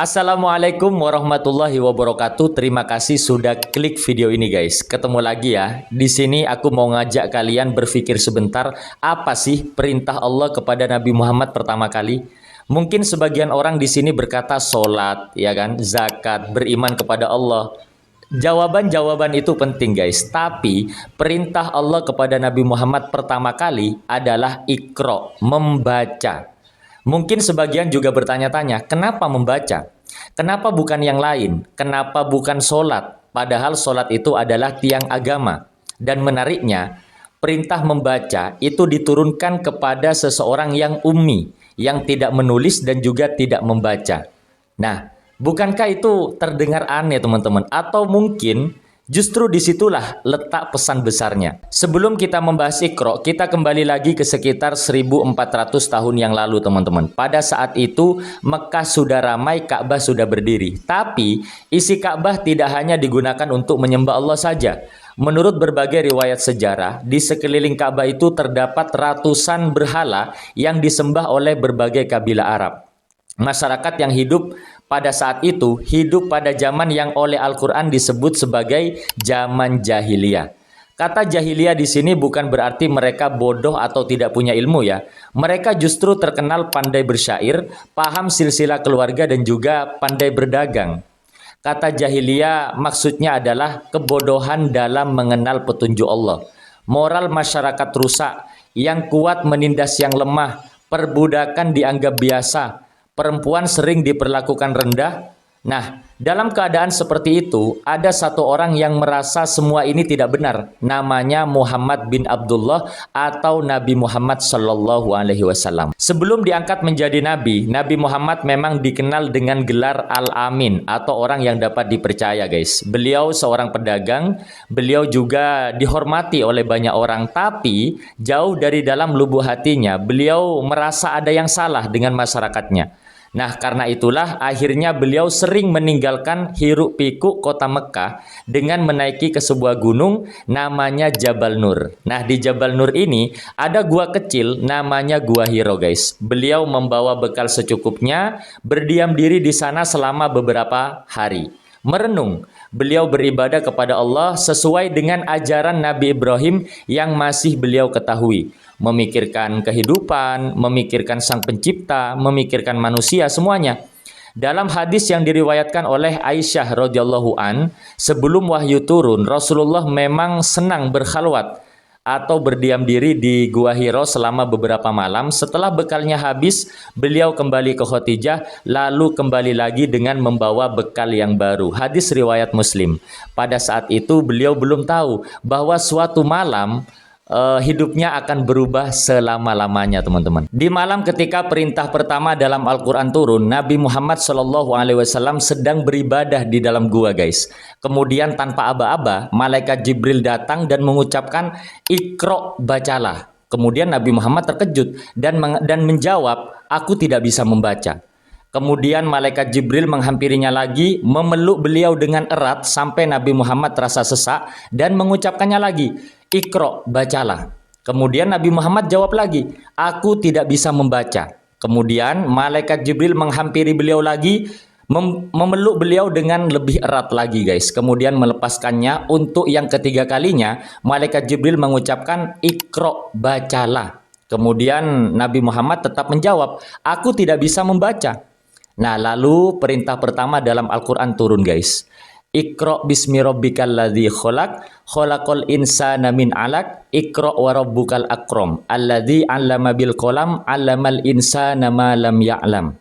Assalamualaikum warahmatullahi wabarakatuh. Terima kasih sudah klik video ini guys. Ketemu lagi ya. Di sini aku mau ngajak kalian berpikir sebentar, apa sih perintah Allah kepada Nabi Muhammad pertama kali? Mungkin sebagian orang di sini berkata sholat, ya kan, zakat, beriman kepada Allah. Jawaban-jawaban itu penting guys. Tapi perintah Allah kepada Nabi Muhammad pertama kali adalah Iqra, membaca. Mungkin sebagian juga bertanya-tanya, kenapa membaca? Kenapa bukan yang lain? Kenapa bukan sholat? Padahal sholat itu adalah tiang agama. Dan menariknya, perintah membaca itu diturunkan kepada seseorang yang ummi, yang tidak menulis dan juga tidak membaca. Nah, bukankah itu terdengar aneh teman-teman? Atau mungkin justru disitulah letak pesan besarnya. Sebelum kita membahas Iqra, kita kembali lagi ke sekitar 1400 tahun yang lalu teman-teman. Pada saat itu Mekah sudah ramai, Ka'bah sudah berdiri. Tapi isi Ka'bah tidak hanya digunakan untuk menyembah Allah saja. Menurut berbagai riwayat sejarah, di sekeliling Ka'bah itu terdapat ratusan berhala yang disembah oleh berbagai kabilah Arab. Masyarakat yang hidup pada saat itu hidup pada zaman yang oleh Al-Quran disebut sebagai zaman jahiliyah. Kata jahiliyah di sini bukan berarti mereka bodoh atau tidak punya ilmu ya. Mereka justru terkenal pandai bersyair, paham silsilah keluarga dan juga pandai berdagang. Kata jahiliyah maksudnya adalah kebodohan dalam mengenal petunjuk Allah. Moral masyarakat rusak, yang kuat menindas yang lemah, perbudakan dianggap biasa. Perempuan sering diperlakukan rendah. Nah, dalam keadaan seperti itu, ada satu orang yang merasa semua ini tidak benar. Namanya Muhammad bin Abdullah atau Nabi Muhammad Sallallahu Alaihi Wasallam. Sebelum diangkat menjadi nabi, Nabi Muhammad memang dikenal dengan gelar Al-Amin atau orang yang dapat dipercaya guys. Beliau seorang pedagang, beliau juga dihormati oleh banyak orang. Tapi jauh dari dalam lubuk hatinya, beliau merasa ada yang salah dengan masyarakatnya. Nah, karena itulah akhirnya beliau sering meninggalkan hiruk pikuk kota Mekah dengan menaiki ke sebuah gunung namanya Jabal Nur. Nah, di Jabal Nur ini ada gua kecil namanya Gua Hiro guys. Beliau membawa bekal secukupnya, berdiam diri di sana selama beberapa hari. Merenung, beliau beribadah kepada Allah sesuai dengan ajaran Nabi Ibrahim yang masih beliau ketahui. Memikirkan kehidupan, memikirkan sang pencipta, memikirkan manusia semuanya. Dalam hadis yang diriwayatkan oleh Aisyah radhiyallahu an, sebelum wahyu turun, Rasulullah memang senang berkhalwat atau berdiam diri di Gua Hiro selama beberapa malam. Setelah bekalnya habis, beliau kembali ke Khadijah, lalu kembali lagi dengan membawa bekal yang baru. Hadis riwayat Muslim. Pada saat itu beliau belum tahu bahwa suatu malam hidupnya akan berubah selama-lamanya teman-teman. Di malam ketika perintah pertama dalam Al-Quran turun, Nabi Muhammad SAW sedang beribadah di dalam gua guys. Kemudian tanpa aba-aba, malaikat Jibril datang dan mengucapkan Iqra, bacalah. Kemudian Nabi Muhammad terkejut dan menjawab, aku tidak bisa membaca. Kemudian malaikat Jibril menghampirinya lagi, memeluk beliau dengan erat sampai Nabi Muhammad terasa sesak dan mengucapkannya lagi, Iqra, bacalah. Kemudian Nabi Muhammad jawab lagi, aku tidak bisa membaca. Kemudian malaikat Jibril menghampiri beliau lagi, memeluk beliau dengan lebih erat lagi guys. Kemudian melepaskannya. Untuk yang ketiga kalinya, malaikat Jibril mengucapkan Iqra, bacalah. Kemudian Nabi Muhammad tetap menjawab, aku tidak bisa membaca. Nah, lalu perintah pertama dalam Al-Quran turun guys. Iqra bismi rabbikal ladzi khalaq, khalaqal insana min 'alaq, Iqra wa rabbukal akram, alladzi 'allama bil qalam, 'allamal insana ma lam ya'lam.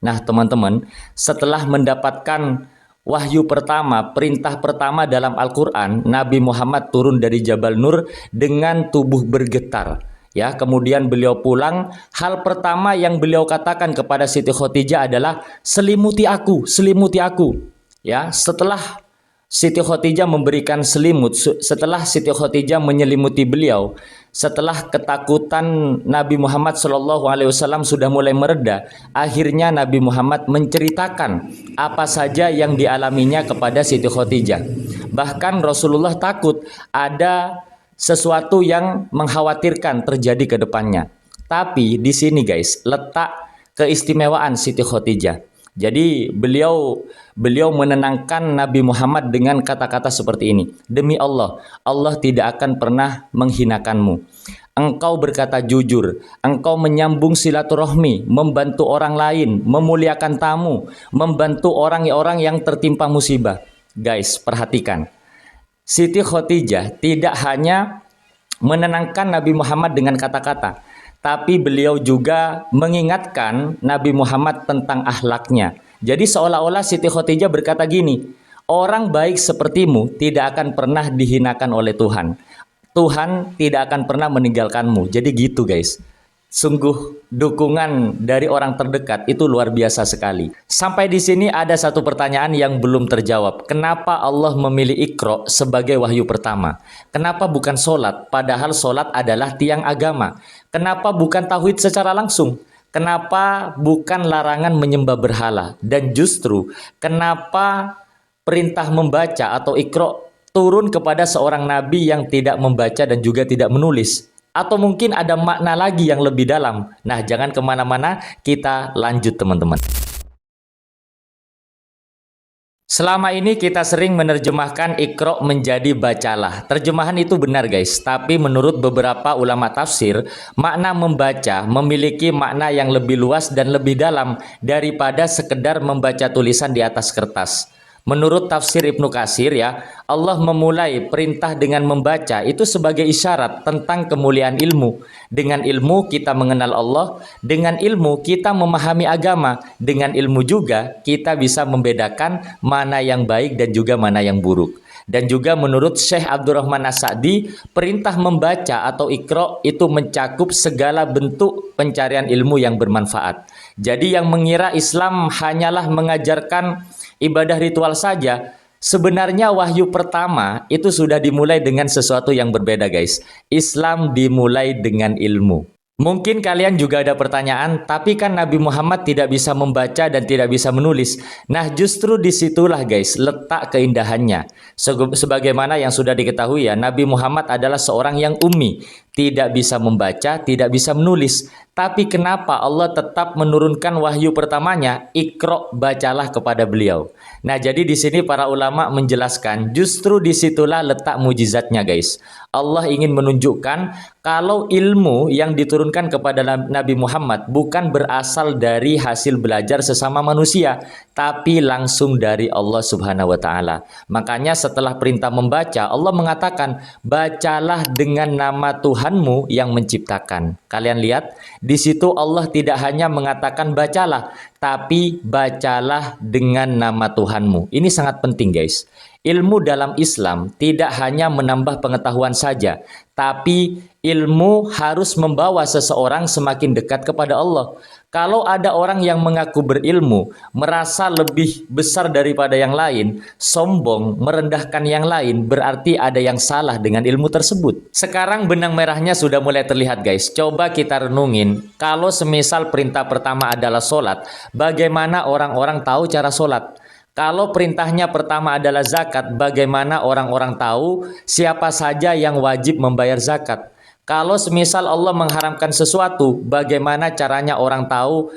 Nah, teman-teman, setelah mendapatkan wahyu pertama, perintah pertama dalam Al-Quran, Nabi Muhammad turun dari Jabal Nur dengan tubuh bergetar. Ya, kemudian beliau pulang. Hal pertama yang beliau katakan kepada Siti Khadijah adalah selimuti aku, selimuti aku. Ya, setelah Siti Khadijah memberikan selimut, setelah Siti Khadijah menyelimuti beliau, setelah ketakutan Nabi Muhammad SAW sudah mulai mereda, akhirnya Nabi Muhammad menceritakan apa saja yang dialaminya kepada Siti Khadijah. Bahkan Rasulullah takut ada sesuatu yang mengkhawatirkan terjadi ke depannya. Tapi di sini guys, letak keistimewaan Siti Khadijah. Jadi beliau menenangkan Nabi Muhammad dengan kata-kata seperti ini. Demi Allah, Allah tidak akan pernah menghinakanmu. Engkau berkata jujur, engkau menyambung silaturahmi, membantu orang lain, memuliakan tamu, membantu orang-orang yang tertimpa musibah. Guys, perhatikan. Siti Khadijah tidak hanya menenangkan Nabi Muhammad dengan kata-kata, tapi beliau juga mengingatkan Nabi Muhammad tentang akhlaknya. Jadi seolah-olah Siti Khadijah berkata gini, orang baik sepertimu tidak akan pernah dihinakan oleh Tuhan. Tuhan tidak akan pernah meninggalkanmu. Jadi gitu guys. Sungguh dukungan dari orang terdekat itu luar biasa sekali. Sampai di sini ada satu pertanyaan yang belum terjawab. Kenapa Allah memilih Iqra sebagai wahyu pertama? Kenapa bukan sholat? Padahal sholat adalah tiang agama. Kenapa bukan tauhid secara langsung? Kenapa bukan larangan menyembah berhala? Dan justru kenapa perintah membaca atau Iqra turun kepada seorang nabi yang tidak membaca dan juga tidak menulis? Atau mungkin ada makna lagi yang lebih dalam? Nah, jangan kemana-mana, kita lanjut teman-teman. Selama ini kita sering menerjemahkan Iqra menjadi bacalah. Terjemahan itu benar guys, tapi menurut beberapa ulama tafsir, makna membaca memiliki makna yang lebih luas dan lebih dalam daripada sekedar membaca tulisan di atas kertas. Menurut tafsir Ibnu Katsir ya, Allah memulai perintah dengan membaca itu sebagai isyarat tentang kemuliaan ilmu. Dengan ilmu kita mengenal Allah, dengan ilmu kita memahami agama, dengan ilmu juga kita bisa membedakan mana yang baik dan juga mana yang buruk. Dan juga menurut Syekh Abdurrahman As-Sa'di, perintah membaca atau Iqra itu mencakup segala bentuk pencarian ilmu yang bermanfaat. Jadi yang mengira Islam hanyalah mengajarkan ibadah ritual saja, sebenarnya wahyu pertama itu sudah dimulai dengan sesuatu yang berbeda guys. Islam dimulai dengan ilmu. Mungkin kalian juga ada pertanyaan, tapi kan Nabi Muhammad tidak bisa membaca dan tidak bisa menulis. Nah justru disitulah guys letak keindahannya. Sebagaimana yang sudah diketahui ya, Nabi Muhammad adalah seorang yang ummi, tidak bisa membaca, tidak bisa menulis. Tapi kenapa Allah tetap menurunkan wahyu pertamanya, Iqra, bacalah kepada beliau. Nah jadi di sini para ulama menjelaskan justru disitulah letak mujizatnya guys. Allah ingin menunjukkan kalau ilmu yang diturunkan kepada Nabi Muhammad bukan berasal dari hasil belajar sesama manusia, tapi langsung dari Allah Subhanahu wa Ta'ala. Makanya setelah perintah membaca, Allah mengatakan, bacalah dengan nama Tuhanmu yang menciptakan. Kalian lihat, di situ Allah tidak hanya mengatakan bacalah, tapi bacalah dengan nama Tuhanmu. Ini sangat penting guys. Ilmu dalam Islam tidak hanya menambah pengetahuan saja, tapi ilmu harus membawa seseorang semakin dekat kepada Allah. Kalau ada orang yang mengaku berilmu, merasa lebih besar daripada yang lain, sombong, merendahkan yang lain, berarti ada yang salah dengan ilmu tersebut. Sekarang benang merahnya sudah mulai terlihat guys. Coba kita renungin, kalau semisal perintah pertama adalah sholat, bagaimana orang-orang tahu cara sholat? Kalau perintahnya pertama adalah zakat, bagaimana orang-orang tahu siapa saja yang wajib membayar zakat? Kalau semisal Allah mengharamkan sesuatu, bagaimana caranya orang tahu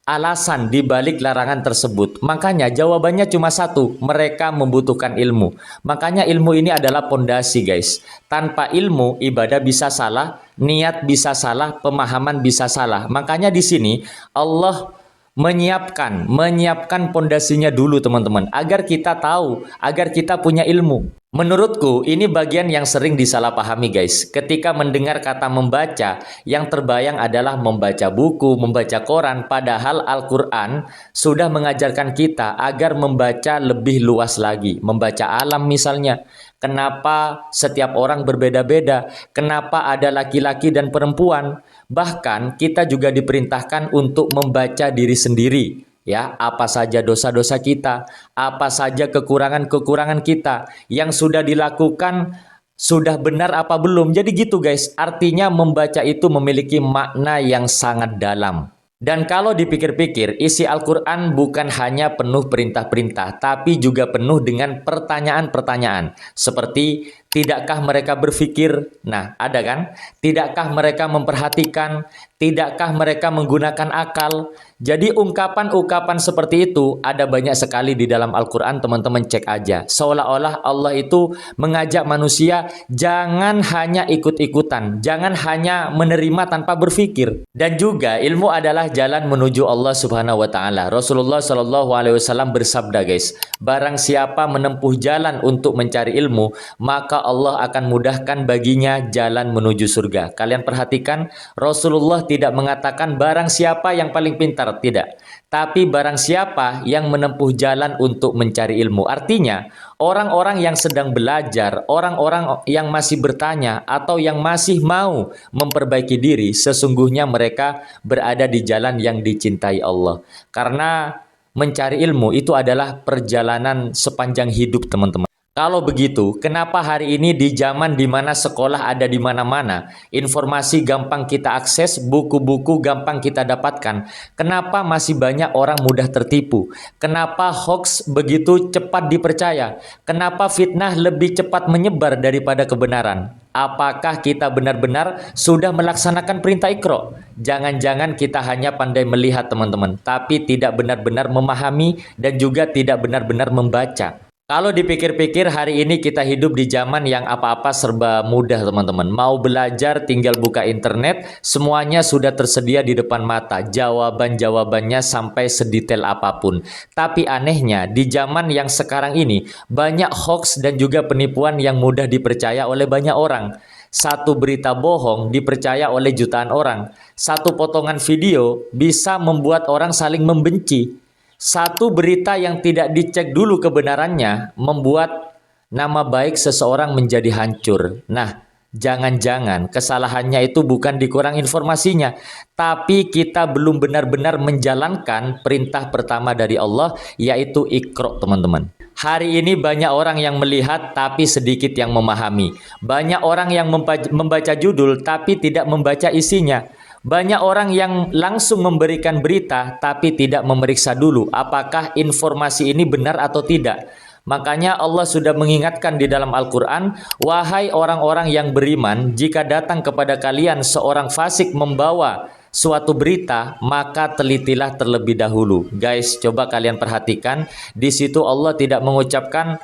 alasan dibalik larangan tersebut? Makanya jawabannya cuma satu, mereka membutuhkan ilmu. Makanya ilmu ini adalah pondasi guys. Tanpa ilmu, ibadah bisa salah, niat bisa salah, pemahaman bisa salah. Makanya di sini Allah menyiapkan pondasinya dulu teman-teman, agar kita tahu, agar kita punya ilmu. Menurutku ini bagian yang sering disalahpahami guys. Ketika mendengar kata membaca, yang terbayang adalah membaca buku, membaca koran, padahal Al-Quran sudah mengajarkan kita agar membaca lebih luas lagi, membaca alam misalnya. Kenapa setiap orang berbeda-beda? Kenapa ada laki-laki dan perempuan? Bahkan kita juga diperintahkan untuk membaca diri sendiri. Ya, apa saja dosa-dosa kita, apa saja kekurangan-kekurangan kita yang sudah dilakukan, sudah benar apa belum. Jadi gitu guys, artinya membaca itu memiliki makna yang sangat dalam. Dan kalau dipikir-pikir, isi Al-Quran bukan hanya penuh perintah-perintah, tapi juga penuh dengan pertanyaan-pertanyaan. Seperti, Tidakkah mereka berpikir? Nah, ada kan? Tidakkah mereka memperhatikan? Tidakkah mereka menggunakan akal? Jadi ungkapan-ungkapan seperti itu ada banyak sekali di dalam Al-Quran, teman-teman cek aja. Seolah-olah Allah itu mengajak manusia jangan hanya ikut-ikutan, jangan hanya menerima tanpa berpikir. Dan juga ilmu adalah jalan menuju Allah Subhanahu wa taala. Rasulullah Shallallahu alaihi wasallam bersabda, guys, barang siapa menempuh jalan untuk mencari ilmu, maka Allah akan mudahkan baginya jalan menuju surga. Kalian perhatikan, Rasulullah tidak mengatakan barang siapa yang paling pintar, tidak. Tapi barang siapa yang menempuh jalan untuk mencari ilmu. Artinya, orang-orang yang sedang belajar, orang-orang yang masih bertanya, atau yang masih mau memperbaiki diri, sesungguhnya mereka berada di jalan yang dicintai Allah. Karena mencari ilmu itu adalah perjalanan sepanjang hidup, teman-teman. Kalau begitu, kenapa hari ini di zaman di mana sekolah ada di mana-mana, informasi gampang kita akses, buku-buku gampang kita dapatkan, kenapa masih banyak orang mudah tertipu? Kenapa hoax begitu cepat dipercaya? Kenapa fitnah lebih cepat menyebar daripada kebenaran? Apakah kita benar-benar sudah melaksanakan perintah Iqra? Jangan-jangan kita hanya pandai melihat, teman-teman, tapi tidak benar-benar memahami dan juga tidak benar-benar membaca. Kalau dipikir-pikir, hari ini kita hidup di zaman yang apa-apa serba mudah, teman-teman. Mau belajar tinggal buka internet, semuanya sudah tersedia di depan mata. Jawaban-jawabannya sampai sedetail apapun. Tapi anehnya, di zaman yang sekarang ini, banyak hoax dan juga penipuan yang mudah dipercaya oleh banyak orang. Satu berita bohong dipercaya oleh jutaan orang. Satu potongan video bisa membuat orang saling membenci. Satu berita yang tidak dicek dulu kebenarannya membuat nama baik seseorang menjadi hancur. Nah, jangan-jangan kesalahannya itu bukan dikurang informasinya, tapi kita belum benar-benar menjalankan perintah pertama dari Allah, yaitu Iqra, teman-teman. Hari ini banyak orang yang melihat tapi sedikit yang memahami. Banyak orang yang membaca judul tapi tidak membaca isinya. Banyak orang yang langsung memberikan berita tapi tidak memeriksa dulu apakah informasi ini benar atau tidak. Makanya Allah sudah mengingatkan di dalam Al-Quran, wahai orang-orang yang beriman, jika datang kepada kalian seorang fasik membawa suatu berita, maka telitilah terlebih dahulu. Guys, coba kalian perhatikan, di situ Allah tidak mengucapkan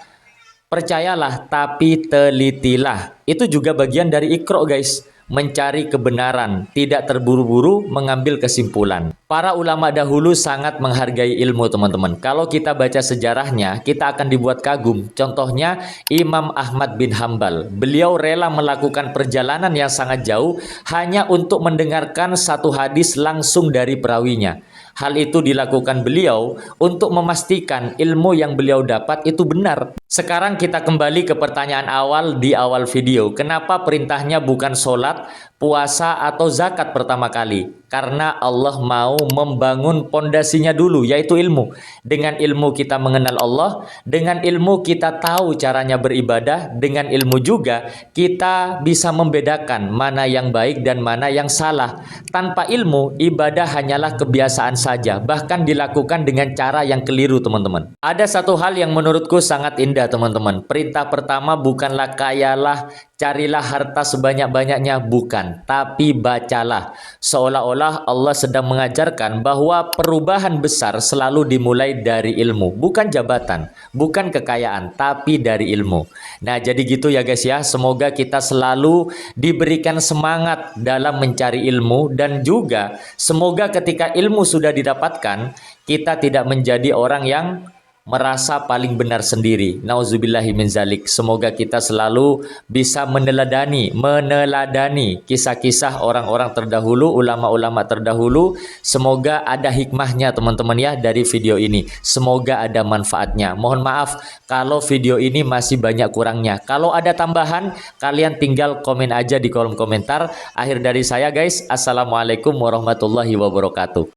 percayalah, tapi telitilah. Itu juga bagian dari Iqra, guys. Mencari kebenaran, tidak terburu-buru mengambil kesimpulan. Para ulama dahulu sangat menghargai ilmu, teman-teman. Kalau kita baca sejarahnya, kita akan dibuat kagum. Contohnya Imam Ahmad bin Hambal. Beliau rela melakukan perjalanan yang sangat jauh hanya untuk mendengarkan satu hadis langsung dari perawinya. Hal itu dilakukan beliau untuk memastikan ilmu yang beliau dapat itu benar. Sekarang kita kembali ke pertanyaan awal di awal video. Kenapa perintahnya bukan sholat, puasa, atau zakat pertama kali? Karena Allah mau membangun pondasinya dulu, yaitu ilmu. Dengan ilmu kita mengenal Allah, dengan ilmu kita tahu caranya beribadah, dengan ilmu juga kita bisa membedakan mana yang baik dan mana yang salah. Tanpa ilmu, ibadah hanyalah kebiasaan saja, bahkan dilakukan dengan cara yang keliru, teman-teman. Ada satu hal yang menurutku sangat indah, teman-teman. Perintah pertama bukanlah kayalah, carilah harta sebanyak-banyaknya, bukan, tapi bacalah. Seolah-olah Allah sedang mengajarkan bahwa perubahan besar selalu dimulai dari ilmu, bukan jabatan, bukan kekayaan, tapi dari ilmu. Nah, jadi gitu ya guys ya. Semoga kita selalu diberikan semangat dalam mencari ilmu, dan juga semoga ketika ilmu sudah didapatkan, kita tidak menjadi orang yang merasa paling benar sendiri. Nauzubillahi min zalik. Semoga kita selalu bisa meneladani kisah-kisah orang-orang terdahulu, ulama-ulama terdahulu. Semoga ada hikmahnya, teman-teman ya, dari video ini. Semoga ada manfaatnya. Mohon maaf kalau video ini masih banyak kurangnya. Kalau ada tambahan, kalian tinggal komen aja di kolom komentar. Akhir dari saya guys, assalamualaikum warahmatullahi wabarakatuh.